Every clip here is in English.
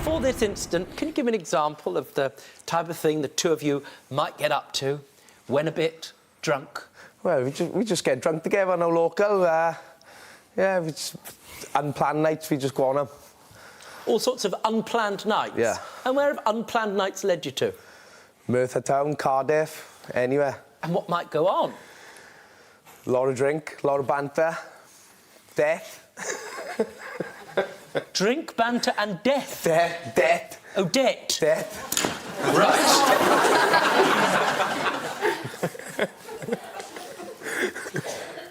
For this incident, can you give me an example of the type of thing the two of you might get up to when a bit drunk? Well, we just get drunk together, no local. Yeah, we just unplanned nights, we just go on them. All sorts of unplanned nights? Yeah. And where have unplanned nights led you to? Merthyr Town, Cardiff, anywhere. And what might go on? A lot of drink, a lot of banter, death. Drink, banter and death? Death. Oh, debt? Death. Right.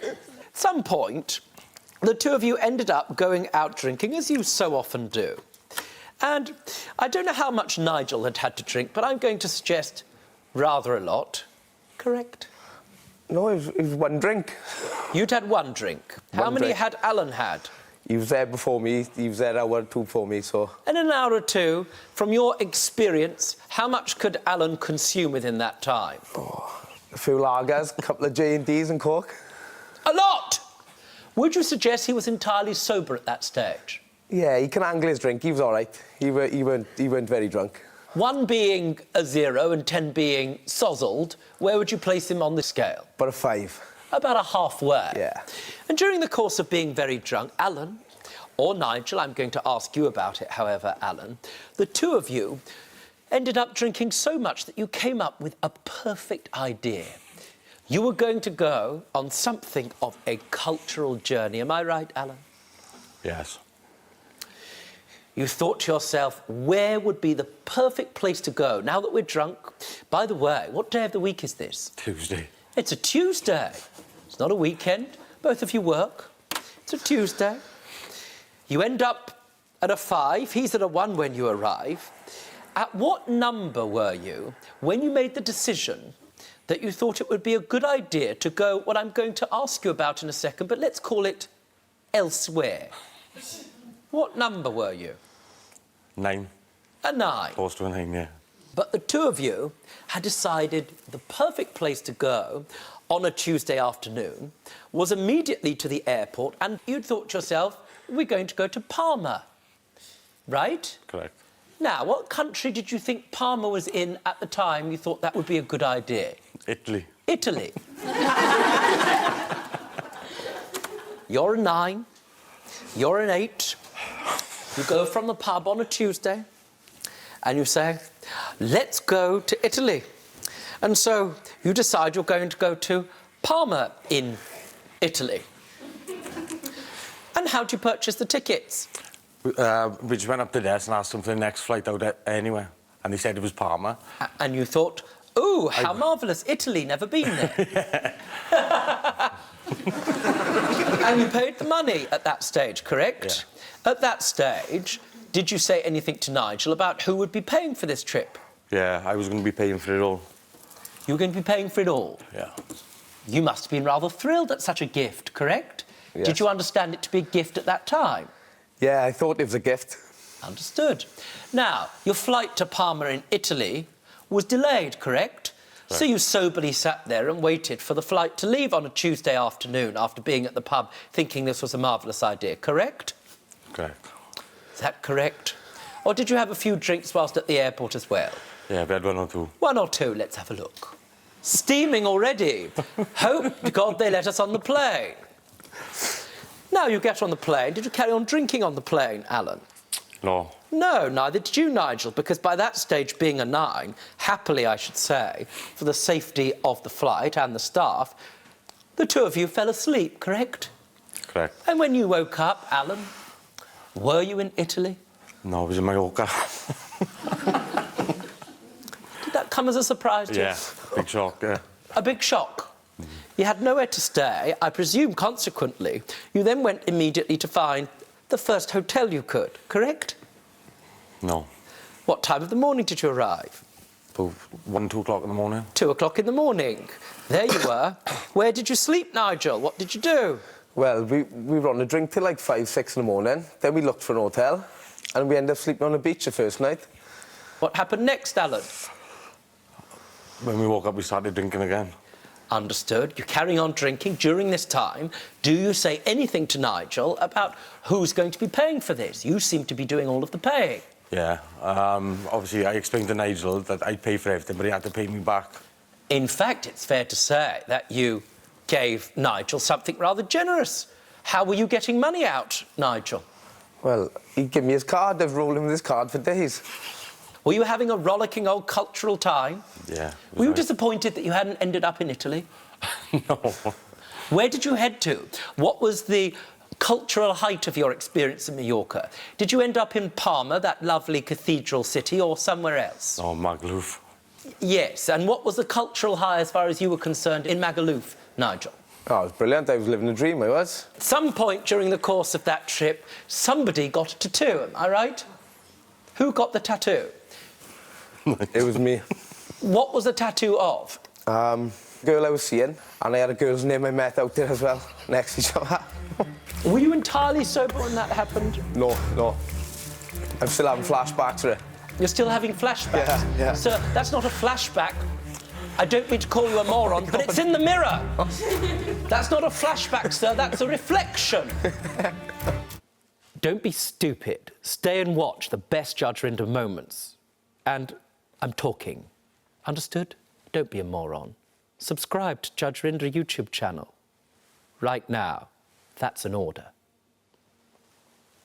At some point, the two of you ended up going out drinking, as you so often do. And I don't know how much Nigel had to drink, but I'm going to suggest rather a lot. Correct? No, it was one drink. You'd had one drink. How many had Alan had? He was there before me. He was there an hour or two before me, so... In an hour or two, from your experience, how much could Alan consume within that time? Oh, a few lagers, a couple of J&Ds and Coke. A lot! Would you suggest he was entirely sober at that stage? Yeah, he can handle his drink. He was all right. He weren't very drunk. 1 being a 0 and 10 being sozzled, where would you place him on the scale? But a 5. About a halfway. Yeah. And during the course of being very drunk, Alan, or Nigel, I'm going to ask you about it, however, Alan, the two of you ended up drinking so much that you came up with a perfect idea. You were going to go on something of a cultural journey. Am I right, Alan? Yes. You thought to yourself, where would be the perfect place to go now that we're drunk? By the way, what day of the week is this? Tuesday. It's a Tuesday. It's not a weekend. Both of you work. It's a Tuesday. You end up at a 5. He's at a 1 when you arrive. At what number were you when you made the decision that you thought it would be a good idea to go what I'm going to ask you about in a second, but let's call it elsewhere? What number were you? 9. A 9. Close to a 9, yeah. But the two of you had decided the perfect place to go on a Tuesday afternoon was immediately to the airport, and you'd thought to yourself, we're going to go to Palma, right? Correct. Now, what country did you think Palma was in at the time you thought that would be a good idea? Italy. Italy. You're a 9. You're an 8. You go from the pub on a Tuesday and you say, let's go to Italy. And so you decide you're going to go to Palma in Italy. And how do you purchase the tickets? We just went up to the desk and asked them for the next flight out anywhere. And they said it was Palma. And you thought, ooh, how marvellous, Italy, never been there. And you paid the money at that stage, correct? Yeah. At that stage, did you say anything to Nigel about who would be paying for this trip? Yeah, I was going to be paying for it all. You were going to be paying for it all? Yeah. You must have been rather thrilled at such a gift, correct? Yes. Did you understand it to be a gift at that time? Yeah, I thought it was a gift. Understood. Now, your flight to Parma in Italy was delayed, correct? Right. So you soberly sat there and waited for the flight to leave on a Tuesday afternoon after being at the pub thinking this was a marvellous idea, correct? Correct. Is that correct? Or did you have a few drinks whilst at the airport as well? Yeah, we had 1 or 2. 1 or 2, let's have a look. Steaming already. Hope to God they let us on the plane. Now you get on the plane. Did you carry on drinking on the plane, Alan? No. No, neither did you, Nigel, because by that stage, being a 9, happily I should say, for the safety of the flight and the staff, the two of you fell asleep, correct? Correct. And when you woke up, Alan, were you in Italy? No, it was in Mallorca. Did that come as a surprise to you? Yeah, big shock, yeah. A big shock? You had nowhere to stay. I presume, consequently, you then went immediately to find the first hotel you could, correct? No. What time of the morning did you arrive? About 1, 2 o'clock in the morning. 2 o'clock in the morning. There you were. Where did you sleep, Nigel? What did you do? Well, we were on a drink till like 5, 6 in the morning. Then we looked for an hotel and we ended up sleeping on the beach the first night. What happened next, Alan? When we woke up, we started drinking again. Understood. You're carrying on drinking during this time. Do you say anything to Nigel about who's going to be paying for this? You seem to be doing all of the paying. Yeah. Obviously, I explained to Nigel that I'd pay for everything, but he had to pay me back. In fact, it's fair to say that you gave Nigel something rather generous. How were you getting money out, Nigel? Well, he'd give me his card. I've rolled him with his card for days. Were you having a rollicking old cultural time? Yeah. Were you disappointed that you hadn't ended up in Italy? No. Where did you head to? What was the cultural height of your experience in Mallorca? Did you end up in Palma, that lovely cathedral city, or somewhere else? Oh, Magaluf. Yes, and what was the cultural high as far as you were concerned in Magaluf, Nigel? Oh, it was brilliant. I was living a dream, I was. At some point during the course of that trip, somebody got a tattoo, am I right? Who got the tattoo? It was me. What was the tattoo of? Girl I was seeing, and I had a girl's name I met out there as well, next to each other. Were you entirely sober when that happened? No. I'm still having flashbacks for it. You're still having flashbacks? Yeah. Sir, that's not a flashback. I don't mean to call you a moron, but it's in the mirror. That's not a flashback, sir, that's a reflection. Don't be stupid. Stay and watch the best Judge Rinder moments. And I'm talking. Understood? Don't be a moron. Subscribe to Judge Rinder YouTube channel. Right now. That's an order.